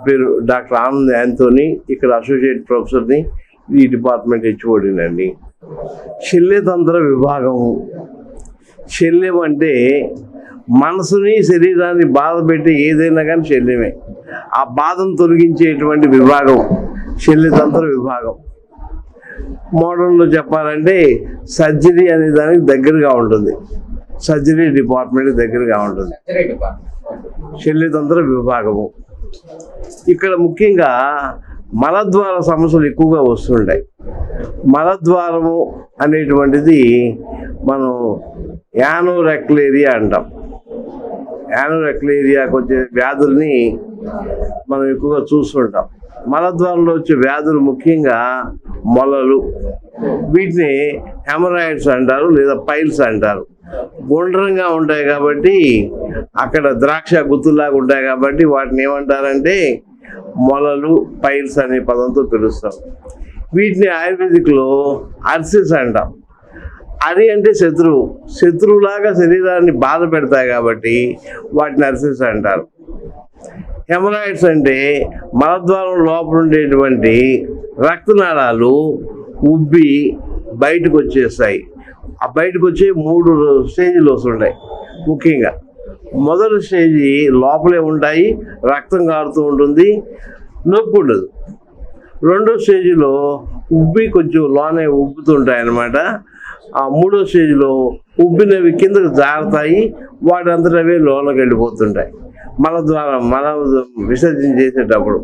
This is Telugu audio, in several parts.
పేరు డాక్టర్ ఆనంద్ యాంథోనీ, ఇక్కడ అసోసియేట్ ప్రొఫెసర్ని, ఈ డిపార్ట్మెంట్ హెచ్ఓడినండి. శల్యతంత్ర విభాగము. శల్యం అంటే మనసుని శరీరాన్ని బాధ పెట్టి ఏదైనా కానీ శల్యమే. ఆ బాధను తొలగించేటువంటి విభాగం శల్యతంత్ర విభాగం. మోడర్న్లో చెప్పాలంటే సర్జరీ అనే దానికి దగ్గరగా ఉంటుంది, సర్జరీ డిపార్ట్మెంట్ దగ్గరగా ఉంటుంది శల్యతంత్ర విభాగము. ఇక్కడ ముఖ్యంగా మలద్వార సమస్యలు ఎక్కువగా వస్తుంటాయి. మలద్వారము అనేటువంటిది మనం యానోరెక్లేరియా అంటాం. యానోరెక్లేరియాకి వచ్చే వ్యాధుల్ని మనం ఎక్కువగా చూస్తుంటాం. మలద్వారంలో వచ్చే వ్యాధులు ముఖ్యంగా మొలలు, వీటిని హెమరాయిడ్స్ అంటారు లేదా పైల్స్ అంటారు. గుండ్రంగా ఉంటాయి కాబట్టి, అక్కడ ద్రాక్ష గుత్తులాగా ఉంటాయి కాబట్టి వాటిని ఏమంటారంటే మొలలు, పైల్స్ అనే పదంతో పిలుస్తాం. వీటిని ఆయుర్వేదిక్లో అర్సిస్ అంటాం. అరి అంటే శత్రువు, శత్రువులాగా శరీరాన్ని బాధ పెడతాయి కాబట్టి వాటిని అర్సిస్ అంటారు. హెమరాయిడ్స్ అంటే మలద్వారం లోపల ఉండేటువంటి రక్తనాళాలు ఉబ్బి బయటకు వచ్చేస్తాయి. ఆ బయటకు వచ్చే 3 స్టేజీలు వస్తుంటాయి. ముఖ్యంగా మొదటి స్టేజీ లోపలే ఉంటాయి, రక్తం కారుతూ ఉంటుంది, నొప్పి ఉండదు. రెండో స్టేజీలో ఉబ్బి కొంచెం లోనే ఉబ్బుతుంటాయి అన్నమాట. ఆ మూడో స్టేజ్లో ఉబ్బినవి కిందకు జారుతాయి, వాటి అంతటవే లోనకి వెళ్ళిపోతుంటాయి మల విసర్జన చేసేటప్పుడు.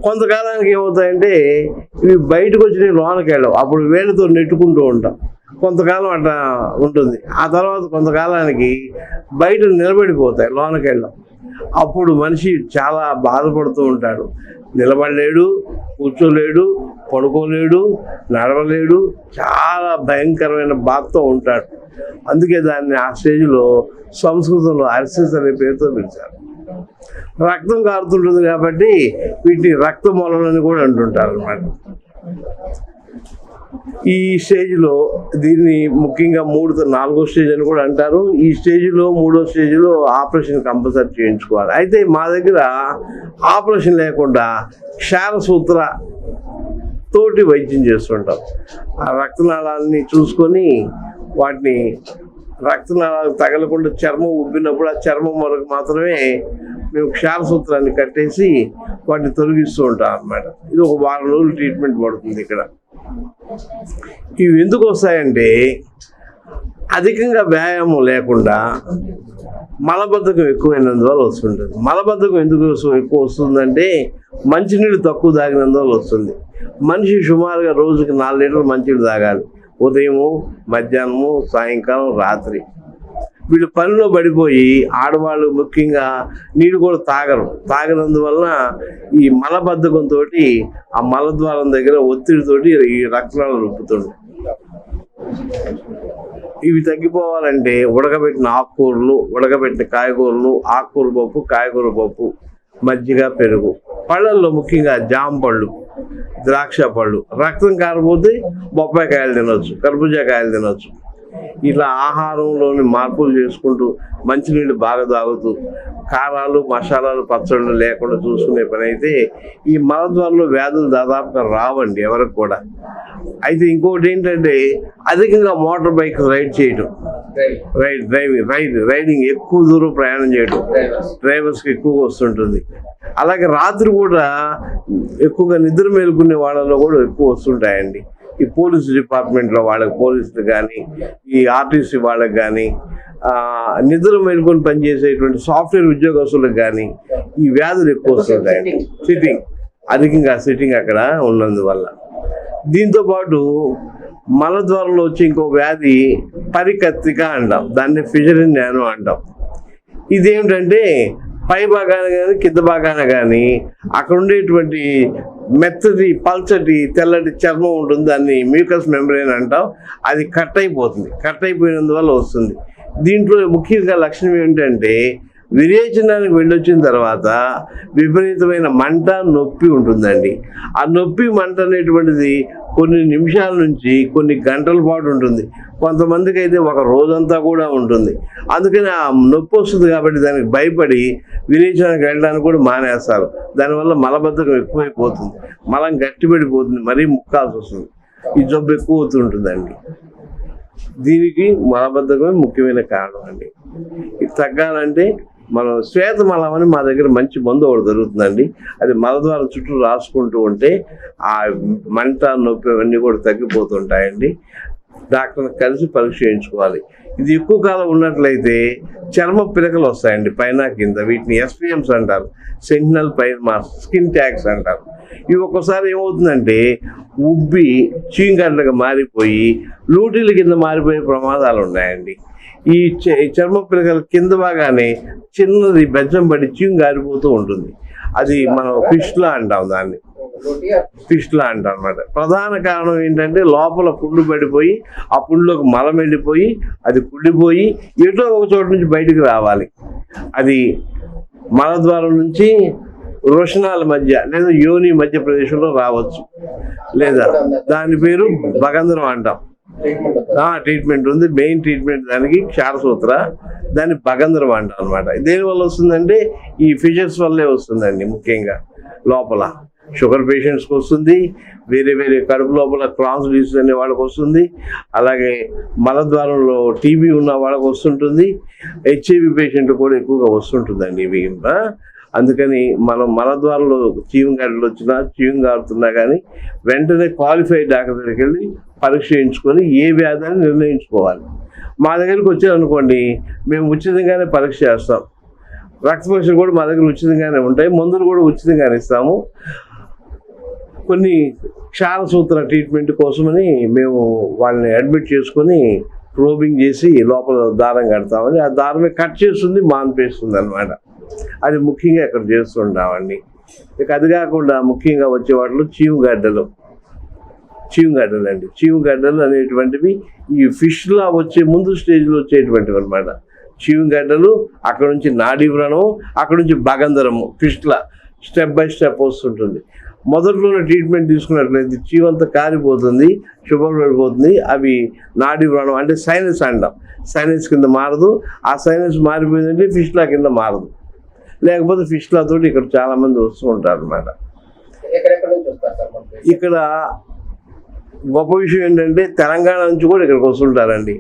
కొంతకాలానికి ఏమవుతాయంటే ఇవి బయటకు వచ్చినవి లోనకి వెళ్ళవు, అప్పుడు వేళ్ళతో నెట్టుకుంటూ ఉంటాం. కొంతకాలం అట్లా ఉంటుంది. ఆ తర్వాత కొంతకాలానికి బయట నిలబడిపోతాయి, లోనకి వెళ్ళం. అప్పుడు మనిషి చాలా బాధపడుతూ ఉంటాడు. నిలబడలేడు, కూర్చోలేడు, పడుకోలేడు, నడవలేడు, చాలా భయంకరమైన బాధతో ఉంటాడు. అందుకే దాన్ని ఆ స్టేజ్లో సంస్కృతంలో అర్సిస్ అనే పేరుతో పిలిచారు. రక్తం కారుతుంటుంది కాబట్టి వీటిని రక్త మొలలని కూడా అంటుంటారు అన్నమాట. ఈ స్టేజ్లో దీన్ని ముఖ్యంగా 4వ స్టేజ్ అని కూడా అంటారు. ఈ స్టేజ్లో 3వ స్టేజ్లో ఆపరేషన్ కంపల్సరీ చేయించుకోవాలి. అయితే మా దగ్గర ఆపరేషన్ లేకుండా క్షారసూత్ర తోటి వైద్యం చేస్తుంటాం. ఆ రక్తనాళాలని చూసుకొని వాటిని రక్తనాళాలకు తగలకుండా చర్మం ఉబ్బినప్పుడు ఆ చర్మం వరకు మాత్రమే మేము క్షారసూత్రాన్ని కట్టేసి వాటిని తొలగిస్తూ ఉంటాం అన్నమాట. ఇది ఒక 1 వారం రోజులు ట్రీట్మెంట్ పడుతుంది ఇక్కడ. ఇవి ఎందుకు వస్తాయంటే అధికంగా వ్యాయామం లేకుండా మలబద్ధకం ఎక్కువైనందువల్ల వస్తుంటుంది. మలబద్ధకం ఎందుకు ఎక్కువ వస్తుందంటే మంచినీళ్ళు తక్కువ తాగినందువల్ల వస్తుంది. మనిషి సుమారుగా రోజుకి 4 లీటర్లు మంచినీళ్ళు తాగాలి, ఉదయము, మధ్యాహ్నము, సాయంకాలం, రాత్రి. వీళ్ళు పనిలో పడిపోయి ఆడవాళ్ళు ముఖ్యంగా నీళ్ళు కూడా తాగనందువలన ఈ మలబద్ధకంతో ఆ మలద్వారం దగ్గర ఒత్తిడితోటి ఈ రక్తనాళాలు ఉప్పుతుంటాయి. ఇవి తగ్గిపోవాలంటే ఉడకబెట్టిన ఆకుకూరలు, ఉడకబెట్టిన కాయగూరలు, ఆకుకూర పప్పు, కాయగూర పప్పు, మజ్జిగ, పెరుగు. పళ్ళల్లో ముఖ్యంగా జామ పళ్ళు, ద్రాక్ష పళ్ళు. రక్తం కారపోతే బొప్పాయి కాయలు తినొచ్చు, కర్బూజా కాయలు తినొచ్చు. ఇలా ఆహారంలోని మార్పులు చేసుకుంటూ మంచినీళ్ళు బాగా తాగుతూ కారాలు, మసాలాలు, పచ్చళ్ళు లేకుండా చూసుకునే పని అయితే ఈ మలద్వారంలో వ్యాధులు దాదాపుగా రావండి ఎవరికి కూడా. అయితే ఇంకోటి ఏంటంటే అధికంగా మోటార్ బైక్ రైడ్ చేయడం, రైడింగ్ ఎక్కువ దూరం ప్రయాణం చేయడం డ్రైవర్స్కి ఎక్కువగా వస్తుంటుంది. అలాగే రాత్రి కూడా ఎక్కువగా నిద్ర మేలుకునే వాళ్ళలో కూడా ఎక్కువ వస్తుంటాయండి. ఈ పోలీస్ డిపార్ట్మెంట్లో వాళ్ళకి, పోలీసులు కానీ, ఈ ఆర్టీసీ వాళ్ళకి కానీ, నిద్ర మేలుకొని పనిచేసేటువంటి సాఫ్ట్వేర్ ఉద్యోగస్తులకు కానీ ఈ వ్యాధులు ఎక్కువ వస్తుంటాయండి. అధికంగా సిట్టింగ్ అక్కడ ఉన్నందువల్ల. దీంతోపాటు మలద్వారంలో వచ్చి ఇంకో వ్యాధి పరికత్రిక అంటాం, దాన్ని ఫిషరిన్ నానో అంటాం. ఇదేమిటంటే పై భాగాన కానీ కింద భాగాన కానీ అక్కడ ఉండేటువంటి మెత్తటి, పల్చటి, తెల్లటి చర్మం ఉంటుంది, దాన్ని మ్యూకస్ మెంబ్రేన్ అంటాం. అది కట్ అయిపోతుంది, కట్ అయిపోయినందువల్ల వస్తుంది. దీంట్లో ముఖ్యంగా లక్షణం ఏంటంటే విరేచనానికి వెళ్ళొచ్చిన తర్వాత విపరీతమైన మంట, నొప్పి ఉంటుందండి. ఆ నొప్పి, మంట అనేటువంటిది కొన్ని నిమిషాల నుంచి కొన్ని గంటల పాటు ఉంటుంది. కొంతమందికి అయితే ఒక రోజంతా కూడా ఉంటుంది. అందుకని ఆ నొప్పి వస్తుంది కాబట్టి దానికి భయపడి విరేచనానికి వెళ్ళడానికి కూడా మానేస్తారు. దానివల్ల మలబద్ధకం ఎక్కువైపోతుంది, మలం గట్టిపడిపోతుంది, మరీ ముక్కాల్సి వస్తుంది. ఈ జబ్బు ఎక్కువ అవుతుంటుందండి. దీనికి మలబద్ధకమే ముఖ్యమైన కారణం అండి. ఇది తగ్గాలంటే మనం శ్వేతమలం అని మా దగ్గర మంచి మందు ఒకటి దొరుకుతుందండి. అది మలద్వారం చుట్టూ రాసుకుంటూ ఉంటే ఆ మంట, నొప్పి అవన్నీ కూడా తగ్గిపోతుంటాయండి. డాక్టర్ని కలిసి పరీక్ష చేయించుకోవాలి. ఇది ఎక్కువ కాలం ఉన్నట్లయితే చర్మ పిలకలు వస్తాయండి పైన కింద. వీటిని SPMs అంటారు, sentinel pine mass, skin tags అంటారు. ఇవి ఒక్కోసారి ఏమవుతుందంటే ఉబ్బి చీంగడ్డగా మారిపోయి లూటీల కింద మారిపోయే ప్రమాదాలు ఉన్నాయండి. ఈ చర్మ పిలకల కింద భాగానే చిన్నది బెజ్జం పడి చీంగు గారిపోతూ ఉంటుంది. అది మనం ఫిష్లా అంటాం, దాన్ని ఫిష్లా అంటాం అనమాట. ప్రధాన కారణం ఏంటంటే లోపల పుండు పడిపోయి ఆ పుండులోకి మలం వెళ్ళిపోయి అది కుళ్ళిపోయి ఏటో ఒక చోట నుంచి బయటికి రావాలి. అది మలద్వారం నుంచి రోషనాల మధ్య లేదా యోని మధ్య ప్రదేశంలో రావచ్చు. లేదా దాని పేరు భగంధరం అంటాం. ట్రీట్మెంట్ ఉంది, మెయిన్ ట్రీట్మెంట్ దానికి క్షారసూత్ర, దాన్ని భగంధరం అంటాం అనమాట. దేనివల్ల వస్తుందంటే ఈ ఫిషర్స్ వల్లే వస్తుందండి. ముఖ్యంగా లోపల షుగర్ పేషెంట్స్కి వస్తుంది, వేరే వేరే కడుపు లోపల క్రాన్స్ డిసీజ్ అనే వాళ్ళకి వస్తుంది, అలాగే మలద్వారంలో TB ఉన్న వాళ్ళకి వస్తుంటుంది, HIV పేషెంట్ కూడా ఎక్కువగా వస్తుంటుందండి ఇవి. అందుకని మనం మలద్వారంలో చీము గడ్డలు వచ్చినా, చీము గారుతున్నా కానీ వెంటనే క్వాలిఫైడ్ డాక్టర్ దగ్గరికి వెళ్ళి పరీక్ష చేయించుకొని ఏ వ్యాధి అని నిర్ణయించుకోవాలి. మా దగ్గరికి వచ్చారనుకోండి, మేము ఉచితంగానే పరీక్ష చేస్తాం. రక్త పరీక్షలు కూడా మా దగ్గర ఉచితంగానే ఉంటాయి, మందులు కూడా ఉచితంగానే ఇస్తాము. కొన్ని క్షారసూత్ర ట్రీట్మెంట్ కోసమని మేము వాళ్ళని అడ్మిట్ చేసుకొని ప్రోబింగ్ చేసి లోపల దారం కడతామని, ఆ దారమే కట్ చేస్తుంది, మాన్పేస్తుంది అనమాట. అది ముఖ్యంగా ఇక్కడ చేస్తుంటామండి. ఇక అది కాకుండా ముఖ్యంగా వచ్చే వాటిలో చీముగడ్డలు అండి. చీముగడ్డలు అనేటువంటివి ఈ ఫిష్లా వచ్చే ముందు స్టేజ్లో వచ్చేటువంటివి అనమాట. చీముగడ్డలు, అక్కడ నుంచి నాడీ వ్రణం, అక్కడ నుంచి భగంధరము, ఫిష్లా స్టెప్ బై స్టెప్ వస్తుంటుంది. మొదట్లోనే ట్రీట్మెంట్ తీసుకున్నట్లయితే చీవంతా కారిపోతుంది, శుభ్రం పడిపోతుంది. అవి నాడీ వ్రణం అంటే సైనస్ అంటాం. సైనస్ కింద మారదు. ఆ సైనస్ మారిపోయిందంటే ఫిష్లా కింద మారదు. లేకపోతే ఫిష్లా తోటి ఇక్కడ చాలా మంది వస్తూ ఉంటారు అనమాట. ఇక్కడ గొప్ప విషయం ఏంటంటే తెలంగాణ నుంచి కూడా ఇక్కడికి వస్తుంటారండి.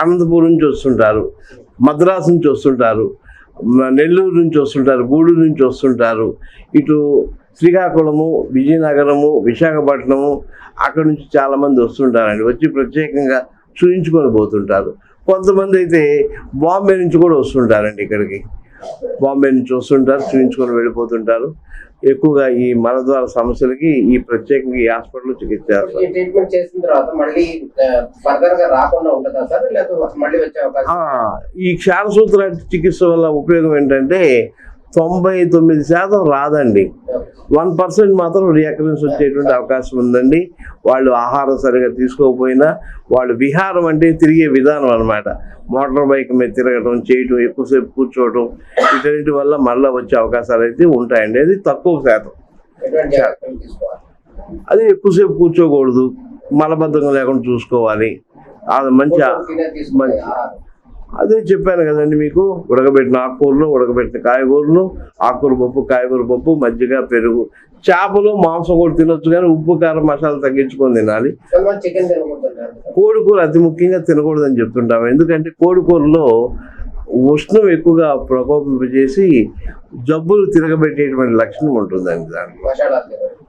అనంతపురం నుంచి వస్తుంటారు, మద్రాసు నుంచి వస్తుంటారు, నెల్లూరు నుంచి వస్తుంటారు, గూడూరు నుంచి వస్తుంటారు, ఇటు శ్రీకాకుళము, విజయనగరము, విశాఖపట్నము అక్కడ నుంచి చాలామంది వస్తుంటారండి. వచ్చి ప్రత్యేకంగా చూయించుకొని పోతుంటారు. కొంతమంది అయితే బాంబే నుంచి కూడా వస్తుంటారండి ఇక్కడికి. బాంబే నుంచి వస్తుంటారు, చూయించుకొని వెళ్ళిపోతుంటారు. ఎక్కువగా ఈ మలద్వార సమస్యలకి ఈ ప్రత్యేకంగా ఈ హాస్పిటల్లో చికిత్స చేస్తారు. ట్రీట్మెంట్ చేసిన తర్వాత మళ్ళీ ఫర్దర్ గా రాకుండా ఉంటుందా సార్, లేకపోతే మళ్ళీ వచ్చే అవకాశం? ఈ క్షారసూత్ర చికిత్స వల్ల ఉపయోగం ఏంటంటే 99% రాదండి. 1% మాత్రం రియాకరెన్స్ వచ్చేటువంటి అవకాశం ఉందండి. వాళ్ళు ఆహారం సరిగా తీసుకోకపోయినా, వాళ్ళు విహారం అంటే తిరిగే విధానం అనమాట. మోటార్ బైక్ మీద తిరగడం, చేయటం, ఎక్కువసేపు కూర్చోవడం, వీటన్నిటి వల్ల మళ్ళీ వచ్చే అవకాశాలు అయితే ఉంటాయండి. అది తక్కువ శాతం. అది ఎక్కువసేపు కూర్చోకూడదు, మలబద్ధకం లేకుండా చూసుకోవాలి. అది మంచి అదే చెప్పాను కదండి మీకు, ఉడకబెట్టిన ఆకుకూరలు, ఉడకబెట్టిన కాయగూరలు, ఆకుకూర పప్పు, కాయగూర పప్పు, మజ్జిగ, పెరుగు. చేపలు, మాంసం కూడా తినొచ్చు కానీ ఉప్పు, కారం, మసాలా తగ్గించుకొని తినాలి. కోడికూర అతి ముఖ్యంగా తినకూడదని చెప్తుంటాము. ఎందుకంటే కోడికూరలో ఉష్ణం ఎక్కువగా ప్రకోపింపజేసి జబ్బులు తిరగబెట్టేటువంటి లక్షణం ఉంటుందండి. దానికి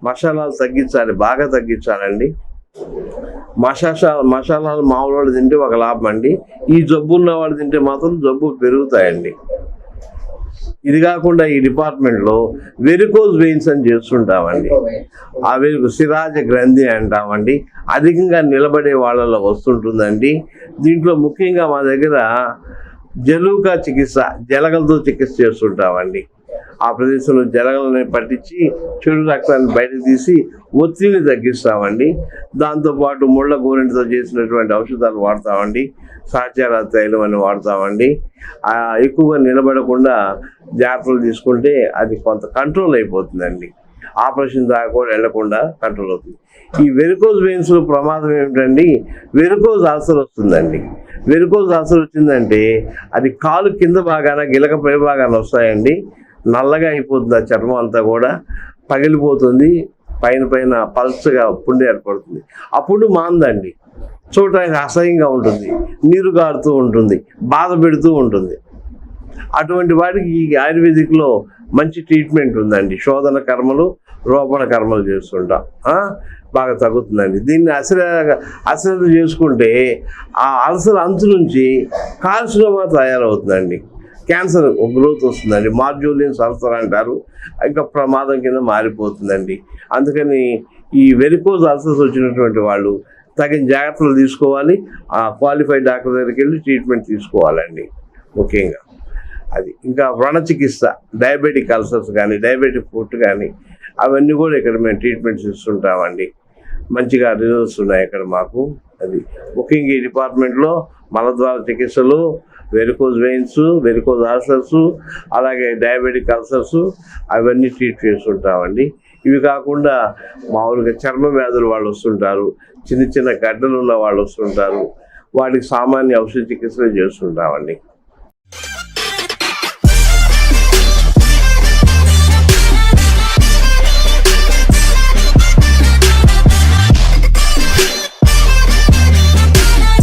మసాలాలు తగ్గించాలి, బాగా తగ్గించాలండి. మసాలాలు మామూలు వాళ్ళు తింటే ఒక లాభం అండి. ఈ జబ్బు ఉన్న వాళ్ళు తింటే మాత్రం జబ్బులు పెరుగుతాయండి. ఇది కాకుండా ఈ డిపార్ట్మెంట్లో వెరికోజ్ వెయిన్స్ అని చేస్తుంటామండి. ఆ శిరాజ గ్రంథి అంటామండి. అధికంగా నిలబడే వాళ్ళలో వస్తుంటుందండి. దీంట్లో ముఖ్యంగా మా దగ్గర జలుకా చికిత్స, జలగలతో చికిత్స చేస్తుంటామండి. ఆ ప్రదేశంలో జలగలని పట్టించి చెడు రక్తాన్ని బయటకు తీసి ఒత్తిడిని తగ్గిస్తామండి. దాంతోపాటు ముళ్ళ గోరింటితో చేసినటువంటి ఔషధాలు వాడతామండి. సహచార తైలం అని వాడతామండి. ఎక్కువగా నిలబడకుండా జాగ్రత్తలు తీసుకుంటే అది కొంత కంట్రోల్ అయిపోతుందండి. ఆపరేషన్ దాకా కూడా వెళ్లకుండా కంట్రోల్ అవుతుంది. ఈ వెరికోజ్ వెయిన్స్లో ప్రమాదం ఏమిటండి? వెరికోజ్ అల్సర్ వస్తుందండి. వెరికోజ్ అల్సర్ వచ్చిందంటే అది కాలు కింద భాగాన గిలక పై భాగాన వస్తాయండి. నల్లగా అయిపోతుంది, ఆ చర్మం అంతా కూడా పగిలిపోతుంది, పైన పల్చగా పుండు ఏర్పడుతుంది. అప్పుడు మాందండి, చూడటానికి అసహ్యంగా ఉంటుంది, నీరు గారుతూ ఉంటుంది, బాధ పెడుతూ ఉంటుంది. అటువంటి వాటికి ఈ ఆయుర్వేదిక్లో మంచి ట్రీట్మెంట్ ఉందండి. శోధన కర్మలు, రోపణ కర్మలు చేస్తుంటాం, బాగా తగ్గుతుందండి. దీన్ని అశ్రద్ధ చేసుకుంటే ఆ అల్సర్ అంచు నుంచి కార్సినోమా తయారవుతుందండి. క్యాన్సర్ గ్రోత్ వస్తుందండి. మార్జోలియన్స్ అల్సర్ అంటారు. ఇంకా ప్రమాదం కింద మారిపోతుందండి. అందుకని ఈ వెరికోజ్ అల్సర్స్ వచ్చినటువంటి వాళ్ళు తగిన జాగ్రత్తలు తీసుకోవాలి. ఆ క్వాలిఫైడ్ డాక్టర్ దగ్గరికి వెళ్ళి ట్రీట్మెంట్ తీసుకోవాలండి ముఖ్యంగా. అది ఇంకా వ్రణ చికిత్స, డయాబెటిక్ అల్సర్స్ కానీ, డయాబెటిక్ ఫుడ్ కానీ, అవన్నీ కూడా ఇక్కడ మేము ట్రీట్మెంట్స్ ఇస్తుంటామండి. మంచిగా రిజల్ట్స్ ఉన్నాయి ఇక్కడ మాకు. అది ముఖ్యంగా ఈ డిపార్ట్మెంట్లో మలద్వార చికిత్సలు, వెరికోజ్ వెయిన్స్, వెరికోజ్ అల్సర్స్, అలాగే డయాబెటిక్ అల్సర్స్ అవన్నీ ట్రీట్ చేస్తుంటామండి. ఇవి కాకుండా మామూలుగా చర్మ వ్యాధులు వాళ్ళు వస్తుంటారు, చిన్న చిన్న గడ్డలు ఉన్న వాళ్ళు వస్తుంటారు. వాటికి సామాన్య ఔషధ చికిత్సలు చేస్తుంటామండి.